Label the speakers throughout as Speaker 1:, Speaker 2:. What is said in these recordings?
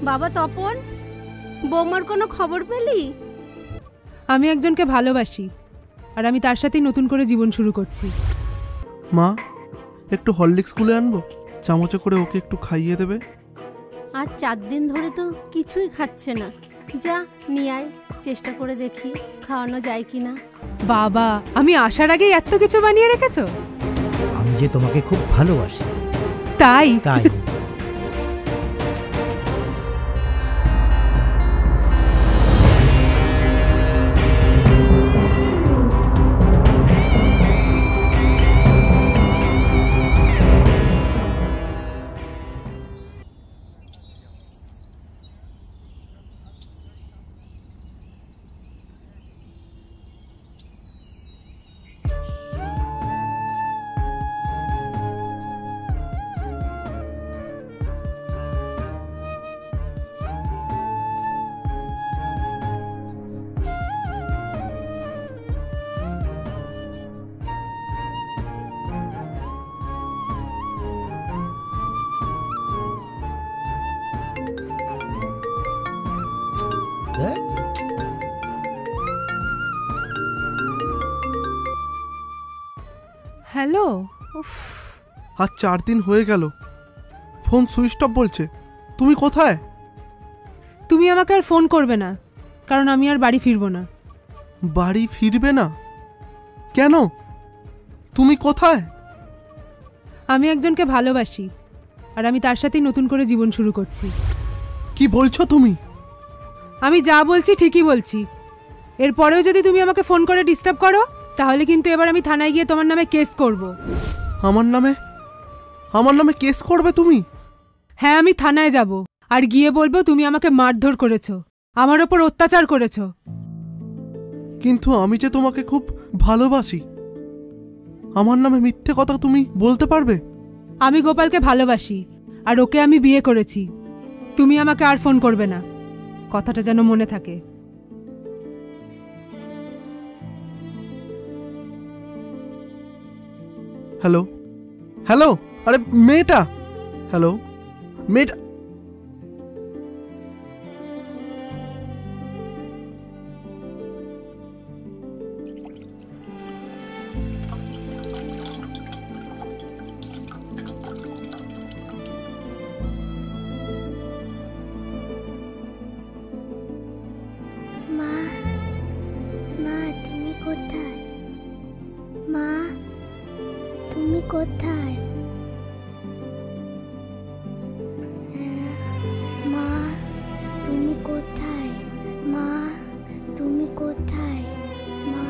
Speaker 1: বাবা তপন, বৌমার কোনো খবর পেলি?
Speaker 2: আমি একজনকে ভালোবাসি, আর আমি তার সাথেই নতুন করে জীবন শুরু করছি।
Speaker 3: মা, একটু হরলিক্স স্কুলে আনবো, চামচে করে ওকে একটু খাইয়ে দেবে।
Speaker 1: আজ 4 দিন ধরে তো কিছুই খাচ্ছে না। যা নিয়ে আয়, চেষ্টা করে দেখি খাওয়ানো যায় কিনা।
Speaker 2: বাবা, আমি আসার আগেই এত কিছু বানিয়ে রেখেছো?
Speaker 4: আমি যে তোমাকে খুব ভালোবাসি।
Speaker 2: তাই
Speaker 4: তাই
Speaker 2: হ্যালো।
Speaker 3: আজ 4 দিন হয়ে গেল, ফোন সুইচ অফ বলছে। তুমি কোথায়?
Speaker 2: তুমি আমাকে আর ফোন করবে না, কারণ আমি আর বাড়ি ফিরবো না।
Speaker 3: বাড়ি ফিরবে না কেন? তুমি কোথায়?
Speaker 2: আমি একজনকে ভালোবাসি, আর আমি তার সাথেই নতুন করে জীবন শুরু করছি।
Speaker 3: কি বলছো তুমি?
Speaker 2: আমি যা বলছি ঠিকই বলছি। এরপরেও যদি তুমি আমাকে ফোন করে ডিস্টার্ব করো, তাহলে কিন্তু এবার আমি থানায় গিয়ে তোমার নামে কেস করব।
Speaker 3: আমার নামে কেস করবে তুমি?
Speaker 2: হ্যাঁ, আমি থানায় যাব আর গিয়ে বলবো তুমি আমাকে মারধর করেছো, আমার ওপর অত্যাচার করেছো।
Speaker 3: কিন্তু আমি যে তোমাকে খুব ভালোবাসি, আমার নামে মিথ্যে কথা তুমি বলতে পারবে?
Speaker 2: আমি গোপালকে ভালোবাসি, আর ওকে আমি বিয়ে করেছি। তুমি আমাকে আর ফোন করবে না, কথাটা যেন মনে থাকে।
Speaker 3: হ্যালো হ্যালো, আরে মেয়েটা, হ্যালো মেয়েটা।
Speaker 5: মা, মা তুমি কোথায়? মা তুমি কোথায়? মা তুমি কোথায়? মা তুমি কোথায়? মা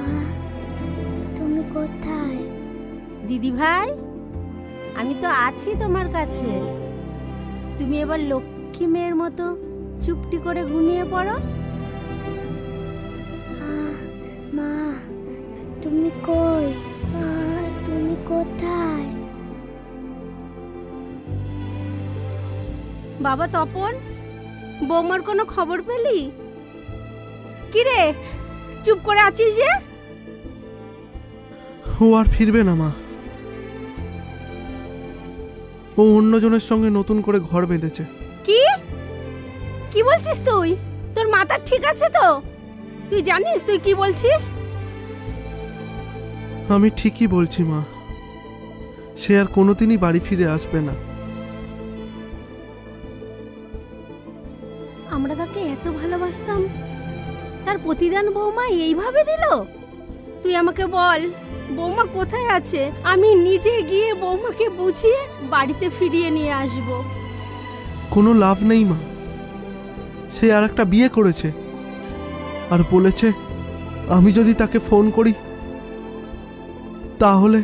Speaker 5: তুমি কোথায়?
Speaker 1: দিদি ভাই, আমি তো আছি তোমার কাছে। তুমি এবার লক্ষ্মী মেয়ের মতো চুপটি করে ঘুমিয়ে পড়ো।
Speaker 5: মা তুমি কই? মা তুমি কোথায়?
Speaker 1: বাবা তপন, বৌমার কোনো খবর পেলি? কিরে, চুপ করে আছিস যে?
Speaker 3: ও আর ফিরবে না মা। ও অন্যজনের সঙ্গে নতুন করে ঘর বেঁধেছে।
Speaker 1: কি কি বলছিস তুই? তোর মাথা ঠিক আছে তো? তুই জানিস তুই কি বলছিস?
Speaker 3: আমি ঠিকই বলছি মা, সে আর কোনোদিনই বাড়ি ফিরে আসবে না।
Speaker 1: আমরা তাকে এত ভালোবাসতাম, তার প্রতিদান বৌমা এইভাবে দিল? তুই আমাকে বল, বৌমা কোথায় আছে? আমি নিজে গিয়ে বৌমাকে বুঝিয়ে বাড়িতে ফিরিয়ে নিয়ে আসব।
Speaker 3: কোনো লাভ নেই মা, সে আর একটা বিয়ে করেছে, আর বলেছে আমি যদি তাকে ফোন করি তাহলে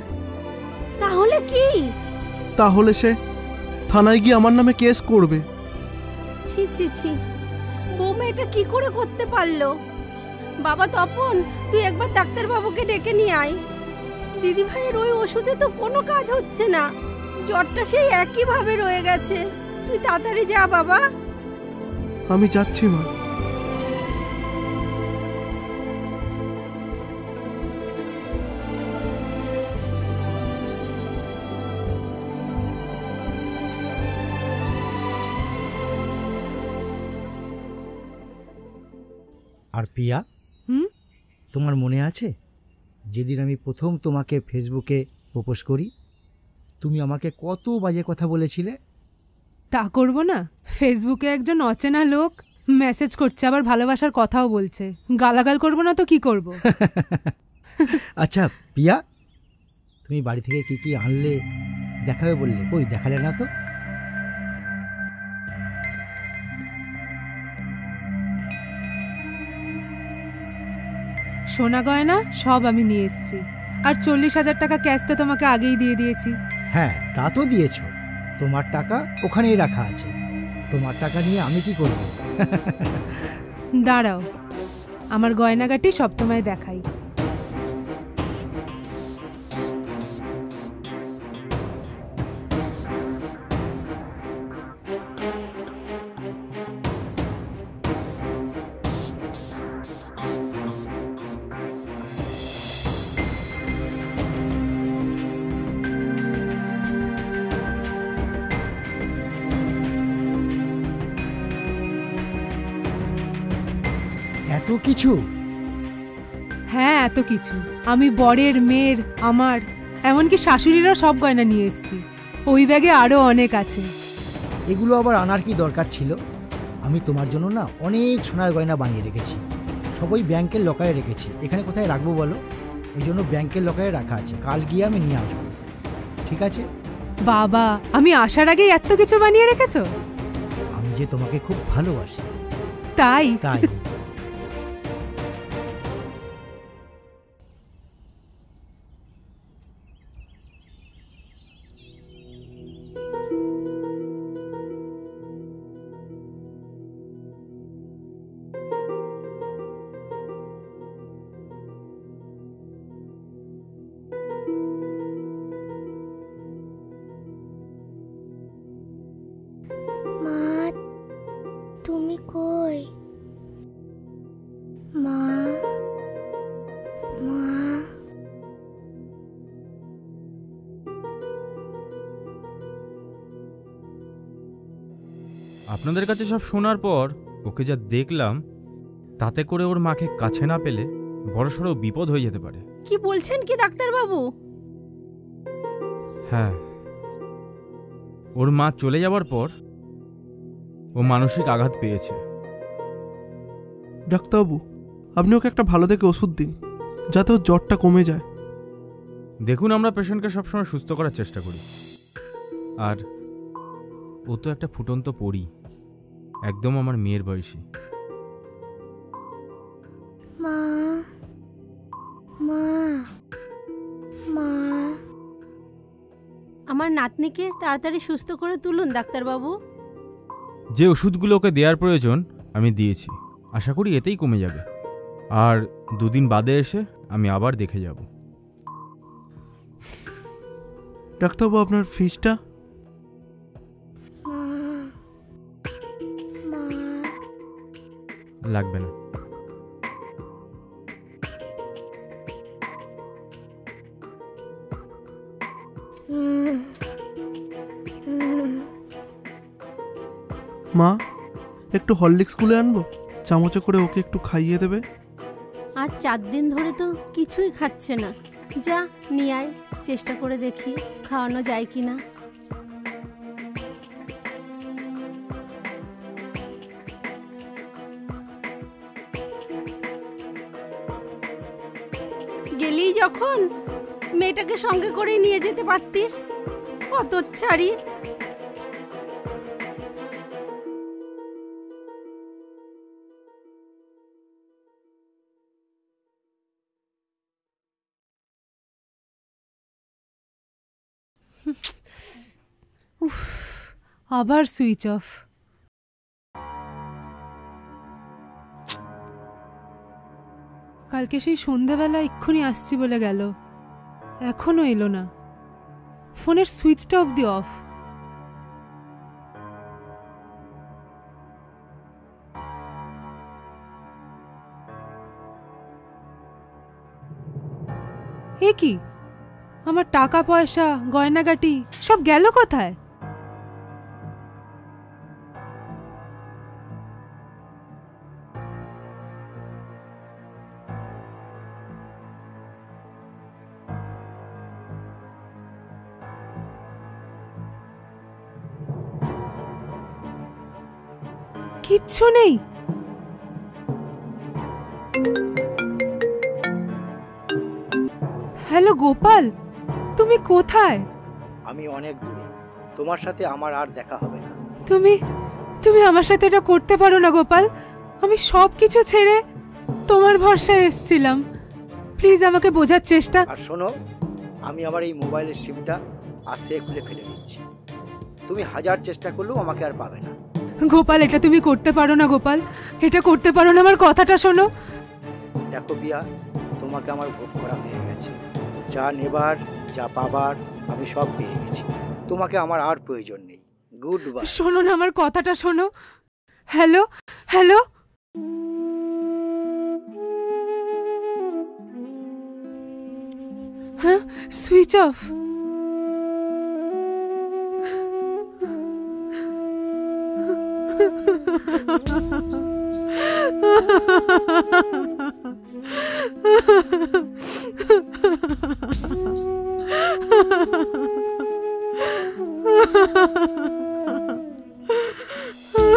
Speaker 1: তাহলে কি?
Speaker 3: তাহলে সে থানায় গিয়ে আমার নামে কেস করবে।
Speaker 1: ছি ছি ছি, বৌমা এটা কি করে করতে পারলো? বাবা তপন, তুই একবার ডাক্তার বাবুকে ডেকে নিয়ে আয়। দিদি ভাইয়ের ওই ওষুধে তো কোনো কাজ হচ্ছে না, জ্বরটা সেই একই ভাবে রয়ে গেছে। তুই তাড়াতাড়ি যা বাবা।
Speaker 3: আমি যাচ্ছি মা।
Speaker 4: আর পিয়া,
Speaker 2: হুম?
Speaker 4: তোমার মনে আছে যেদিন আমি প্রথম তোমাকে ফেসবুকে প্রপোজ করি, তুমি আমাকে কত বাজে কথা বলেছিলে?
Speaker 2: তা করব না? ফেসবুকে একজন অচেনা লোক মেসেজ করছে, আবার ভালোবাসার কথাও বলছে। গালাগাল করব না তো কি করব?
Speaker 4: আচ্ছা পিয়া, তুমি বাড়ি থেকে কি কি আনলে দেখাবে বললে, কই দেখালে না তো?
Speaker 2: সোনা গয়না সব আমি নিয়ে এসেছি, আর 40,000 টাকা ক্যাশ তো তোমাকে আগেই দিয়ে দিয়েছি।
Speaker 4: হ্যাঁ, তা তো দিয়েছো। তোমার টাকা ওখানেই রাখা আছে। তোমার টাকা নিয়ে আমি কি করব?
Speaker 2: দাঁড়াও, আমার গয়নাগাটি সব তোমায় দেখাই।
Speaker 4: এত কিছু?
Speaker 2: হ্যাঁ, এত কিছু। আমি বরের, মেয়ের, আমার, এমনকি শাশুড়িরও সব গয়না নিয়ে এসেছি। ওই ব্যাগে আরও অনেক আছে।
Speaker 4: এগুলো আবার আনার কি দরকার ছিল? আমি তোমার জন্য না অনেক সোনার গয়না বানিয়ে রেখেছি, সবই ব্যাংকের লকারে রেখেছি। এখানে কোথায় রাখবো বলো? ওই জন্য ব্যাংকের লকারে রাখা আছে, কাল গিয়ে আমি নিয়ে আসবো। ঠিক আছে?
Speaker 2: বাবা, আমি আসার আগেই এত কিছু বানিয়ে রেখেছো?
Speaker 4: আমি যে তোমাকে খুব ভালোবাসি।
Speaker 2: তাই?
Speaker 4: তাই।
Speaker 5: মা তুমি কই? মা, মা,
Speaker 6: আপনাদের কাছে সব শোনার পর ওকে যা দেখলাম, তাতে করে ওর মাকে কাছে না পেলে বড়সড় বিপদ হয়ে যেতে পারে।
Speaker 1: কি বলছেন কি ডাক্তারবাবু?
Speaker 6: হ্যাঁ, ওর মা চলে যাওয়ার পর ও মানসিক আঘাত পেয়েছে।
Speaker 3: ডাক্তারবাবু, আপনি ওকে একটা ভালো দেখে ওষুধ দিন, যাতে ওর জ্বরটা কমে যায়।
Speaker 6: দেখুন, আমরা পেশেন্টকে সবসময় সুস্থ করার চেষ্টা করি, আর ও তো একটা ফুটন্ত পরী, একদম আমার মেয়ের বয়সী।
Speaker 5: মা, মা, মা,
Speaker 1: আমার নাতনিকে তাড়াতাড়ি সুস্থ করে তুলুন ডাক্তারবাবু।
Speaker 6: যে ওষুধগুলো ওকে দেওয়ার প্রয়োজন আমি দিয়েছি, আশা করি এতেই কমে যাবে। আর 2 দিন বাদে এসে আমি আবার দেখে যাব।
Speaker 3: ডাক্তারবাবু, আপনার ফিসটা?
Speaker 5: মা, মা,
Speaker 6: লাগবে না।
Speaker 3: মা, একটু হরলিক্স গুলে আনবো? চামচে করে ওকে একটু খাইয়ে দেবে।
Speaker 1: আজ 4 দিন ধরে তো কিছুই খাচ্ছে না। যা নিয়ে আয়, চেষ্টা করে দেখি খাওয়ানো যায় কি না। গেলি যখন, মেয়েটাকে সঙ্গে করে নিয়ে যেতে পারতিস। হতচ্ছাড়ি।
Speaker 2: উফ, আবার সুইচ অফ। কালকে সেই সন্ধ্যাবেলা এক্ষুনি আসছি বলে গেল, এখনো এলো না। ফোনের সুইচটা অবধি অফ। এ কি, আমার টাকা পয়সা, গয়নাগাটি সব গেল কোথায়? কিচ্ছু নেই। হ্যালো গোপাল, তুমি কোথায়?
Speaker 4: আমি অনেক দূরে, তোমার সাথে আমার আর দেখা হবে না।
Speaker 2: তুমি তুমি আমার সাথে এটা করতে পারো না গোপাল। আমি সব কিছু ছেড়ে তোমার ভরসায় এসেছিলাম। প্লিজ আমাকে বোঝার চেষ্টা।
Speaker 4: আর শোনো, আমি আমার এই মোবাইলের সিমটা আস্তে খুলে ফেলে দিচ্ছি। তুমি হাজার চেষ্টা করলেও আমাকে আর পাবে না।
Speaker 2: গোপাল, এটা তুমি করতে পারো না গোপাল, এটা করতে পারো না। আমার কথাটা শোনো।
Speaker 4: দেখো বিয়া, তোমাকে আমার ভোগ করা হয়ে গেছে। যা নেবার যা পাবার আমি সব পেয়ে গেছি। তোমাকে আমার আর প্রয়োজন নেই। Good bye.
Speaker 2: শোনো না, আমার কথাটা শোনো। হ্যালো হ্যালো, হ্যাঁ, সুইচ অফ।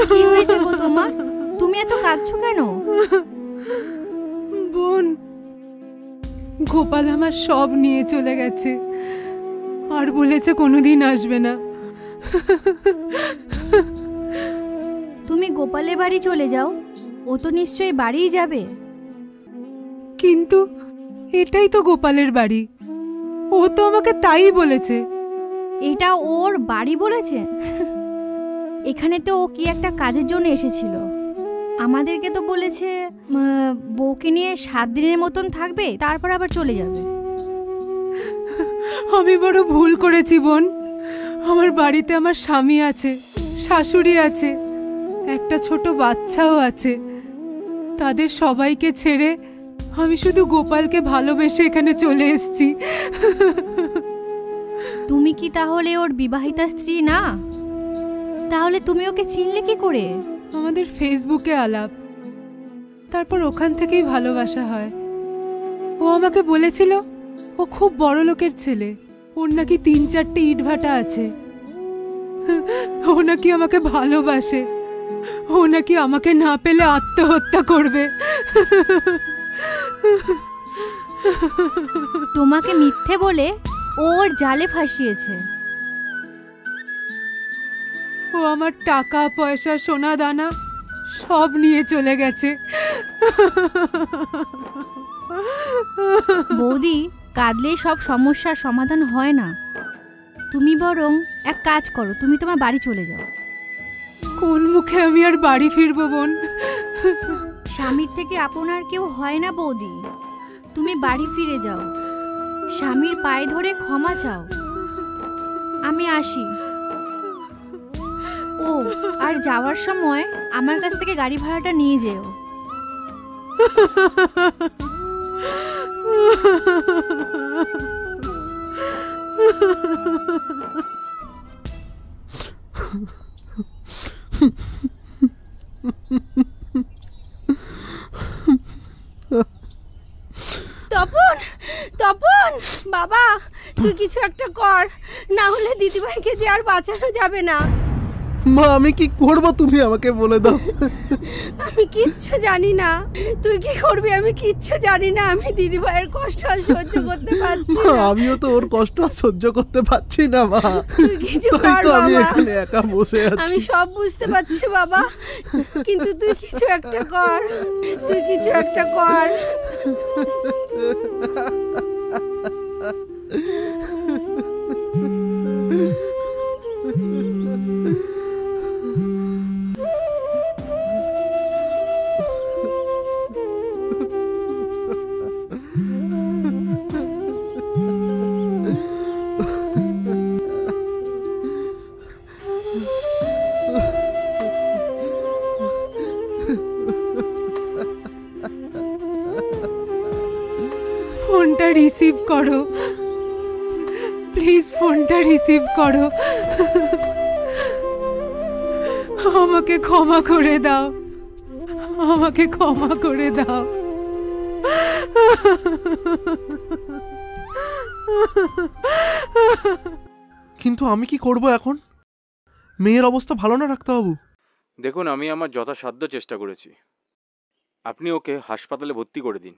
Speaker 1: কি হয়েছে গো তোমার? তুমি এত কাঁদছো কেন?
Speaker 2: বোন, গোপাল আমার সব নিয়ে চলে গেছে আর বলেছে কোনোদিন আসবে না।
Speaker 1: তুমি গোপালের বাড়ি চলে যাও, ও তো নিশ্চয়ই বাড়িই যাবে।
Speaker 2: কিন্তু এটাই তো গোপালের বাড়ি, ও তো আমাকে তাই বলেছে।
Speaker 1: এটা ওর বাড়ি বলেছে? এখানে তো ও কি একটা কাজের জন্য এসেছিল। আমাদেরকে তো বলেছে বউকে নিয়ে 7 দিনের মতন থাকবে, তারপর আবার চলে যাবে।
Speaker 2: আমি বড় ভুল করেছি বোন। আমার বাড়িতে আমার স্বামী আছে, শাশুড়ি আছে, একটা ছোট বাচ্চাও আছে। তাদের সবাইকে ছেড়ে আমি শুধু গোপালকে ভালোবেসে এখানে চলে এসেছি।
Speaker 1: তুমি কি তাহলে ওর বিবাহিতা স্ত্রী না? তাহলে তুমি ওকে চিনলে কি করে?
Speaker 2: আমাদের ফেসবুকে আলাপ, তারপর ওখান থেকেই ভালোবাসা হয়। ও আমাকে বলেছিল ও খুব বড় লোকের ছেলে, ওর নাকি 3-4টে ইটভাটা আছে। ও নাকি আমাকে ভালোবাসে, ও নাকি আমাকে না পেলে আত্মহত্যা করবে।
Speaker 1: তোমাকে মিথ্যে বলে ওর জালে ফাঁসিয়েছে।
Speaker 2: ও আমার টাকা পয়সা সোনা দানা সব নিয়ে চলে গেছে।
Speaker 1: বৌদি, কাঁদলেই সব সমস্যার সমাধান হয় না। তুমি বরং এক কাজ করো, তুমি তোমার বাড়ি চলে যাও।
Speaker 2: কোন মুখে আমি আর বাড়ি ফিরবো বোন?
Speaker 1: স্বামীর থেকে আপনার কেউ হয় না বৌদি। তুমি বাড়ি ফিরে যাও, স্বামীর পায়ে ধরে ক্ষমা চাও। আমি আসি। ও, আর যাওয়ার সময় আমার কাছ থেকে গাড়ি ভাড়াটা নিয়ে যেও। তপন, তপন বাবা, তুই কিছু একটা কর, না হলে দিদিভাইকে যে আর বাঁচানো যাবে না।
Speaker 3: মা, আমি কি করব তুমি আমাকে বলে দাও।
Speaker 1: আমি কিচ্ছু জানি না, তুই কি করবি আমি কিচ্ছু জানি না। আমি দিদিভাইয়ের কষ্ট আর সহ্য করতে পারছি
Speaker 3: মা,
Speaker 1: না।
Speaker 3: আমিও তো ওর কষ্ট আর সহ্য করতে পারছি না মা।
Speaker 1: তুই কিছু
Speaker 3: তাই
Speaker 1: কর
Speaker 3: তো আমি
Speaker 1: বাবা।
Speaker 3: এখানে একা বসে আছি।
Speaker 1: আমি সব বুঝতে পারছি বাবা, কিন্তু তুই কিছু একটা কর, তুই কিছু একটা কর।
Speaker 2: ফোনটা রিসিভ করো প্লিজ, ফোনটা রিসিভ করো। আমাকে ক্ষমা করে দাও, আমাকে ক্ষমা করে দাও।
Speaker 3: কিন্তু আমি কি করব এখন? মেয়ের অবস্থা ভালো না ডাক্তারবাবু?
Speaker 6: দেখুন, আমি আমার যথাসাধ্য চেষ্টা করেছি। আপনি ওকে হাসপাতালে ভর্তি করে দিন,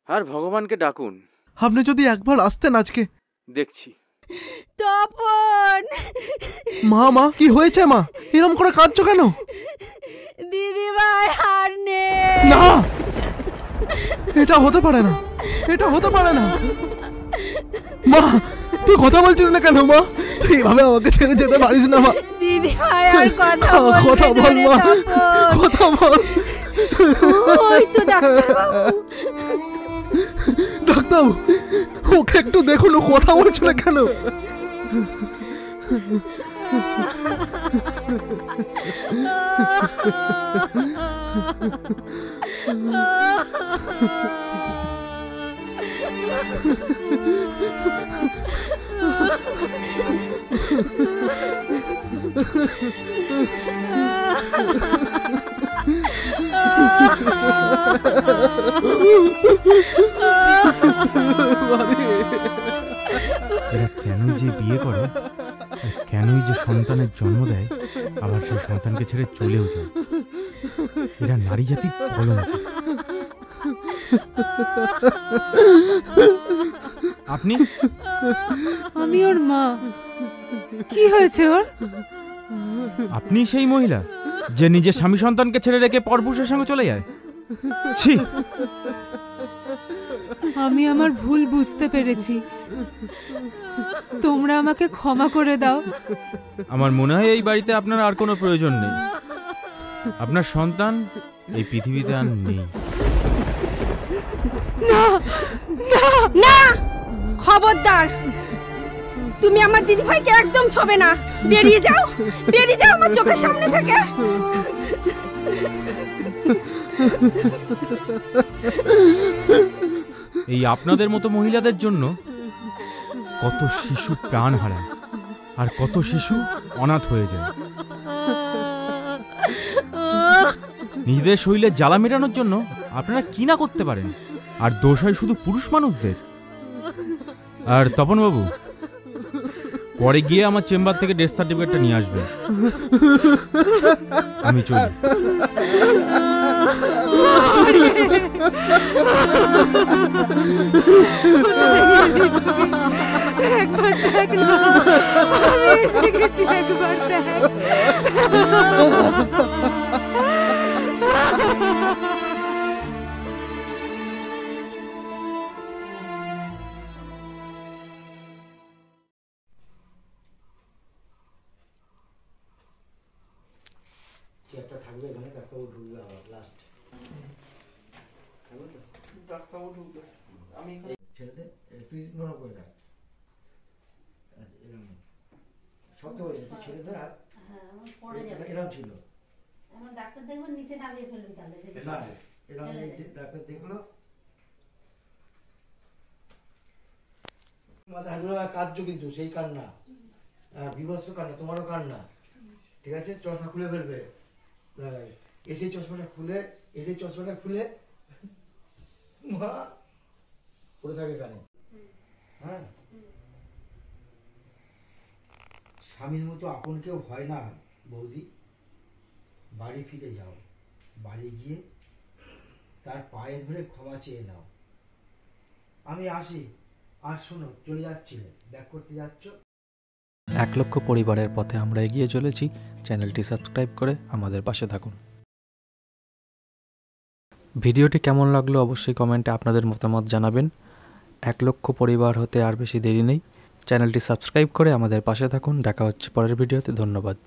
Speaker 6: আর ভগবানকে ডাকুন।
Speaker 3: আপনি যদি একবার আসতেন আজকে।
Speaker 6: দেখছি।
Speaker 1: তপন,
Speaker 3: মা মা কি হয়েছে মা? এরম করে কাঁদছো কেন?
Speaker 1: দিদিভাই আর নেই।
Speaker 3: না, এটা হতে পারে না, এটা হতে পারে না। মা তুই কথা বলছিস না কেন? মা তুই এভাবে আমাকে ছেড়ে যেতে পারিস না মা।
Speaker 1: দিদিভাই আর কথা
Speaker 3: কথা
Speaker 1: বলবে
Speaker 3: বল
Speaker 1: না রে
Speaker 3: মা,
Speaker 1: তপন।
Speaker 3: কথা বল।
Speaker 1: ওই তো ডাক্তারবাবু।
Speaker 3: ডাক্তারবাবু ওকে একটু দেখুন, ও কথা বলছে না কেন?
Speaker 6: এরা কেনই যে বিয়ে করে, কেনই যে সন্তানের জন্ম দেয়, আবার সেই সন্তানকে ছেড়ে চলেও যায়। এরা নারী জাতির কলঙ্ক। আপনি?
Speaker 2: আমি ওর মা। কি হয়েছে ওর?
Speaker 6: আপনি সেই মহিলা যে নিজের স্বামী সন্তানকে ছেড়ে রেখে পরপুরুষের সঙ্গে চলে যায়? ছি!
Speaker 2: আমি আমার ভুল বুঝতে পেরেছি, তোমরা আমাকে ক্ষমা করে দাও।
Speaker 6: আমার মনে হয় এই বাড়িতে আপনার আর কোনো প্রয়োজন নেই। আপনার সন্তান এই পৃথিবীতে আর নেই।
Speaker 1: না, খবরদার, তুমি আমার দিদিভাইকে একদম ছবে না। বেরিয়ে যাও, বেরিয়ে যাও আমার চোখের সামনে থেকে।
Speaker 6: এই আপনাদের মতো মহিলাদের জন্য কত শিশু প্রাণ হারায়, আর কত শিশু অনাথ হয়ে যায়। নিজেদের শরীরে জ্বালা মেটানোর জন্য আপনারা কি না করতে পারেন, আর দোষ হয় শুধু পুরুষ মানুষদের। আর তপন বাবু, পরে গিয়ে আমার চেম্বার থেকে ডেথ সার্টিফিকেটটা নিয়ে আসবেন। আমি চলি।
Speaker 2: একবার দেখ না, আমি এসে গেছি, একবার দেখ।
Speaker 4: চেয়ারটা থাকবে এখানে, ডাক্তারবাবু ঢুকবে আবার লাস্ট।
Speaker 3: ডাক্তারবাবু ঢুকবে, আমি
Speaker 4: ছেলেদের তুই নরম করে রাখ, এরকম শক্ত হয়েছে, তুই ছেলেদের হাত এরকম ছিল
Speaker 1: ডাক্তার দেখবেন নিচে নামিয়ে ফেলুন তাহলে।
Speaker 4: না, এরকম ডাক্তার দেখলো মাথা হাজরা কাঁদছো, কিন্তু সেই কান্না বিভৎস কান্না, তোমারও কান্না, ঠিক আছে? চশমা খুলে ফেলবে, এসে চশমাটা খুলে মা পড়ে থাকে কানে। হ্যাঁ, স্বামীর মতো আপন কেউ হয় না বৌদি। বাড়ি ফিরে যাও, বাড়ি গিয়ে তার পায়ে ধরে ক্ষমা চেয়ে নাও। আমি আসি। আর শোনো, চলে যাচ্ছিলে, ব্যাক করতে যাচ্ছ।
Speaker 7: 1 লক্ষ পরিবারের পথে আমরা এগিয়ে চলেছি। চ্যানেলটি সাবস্ক্রাইব করে আমাদের পাশে থাকুন। ভিডিওটি কেমন লাগলো অবশ্যই কমেন্টে আপনাদের মতামত জানাবেন। 1 লক্ষ পরিবার হতে আর বেশি দেরি নেই। চ্যানেলটি সাবস্ক্রাইব করে আমাদের পাশে থাকুন। দেখা হচ্ছে পরের ভিডিওতে। ধন্যবাদ।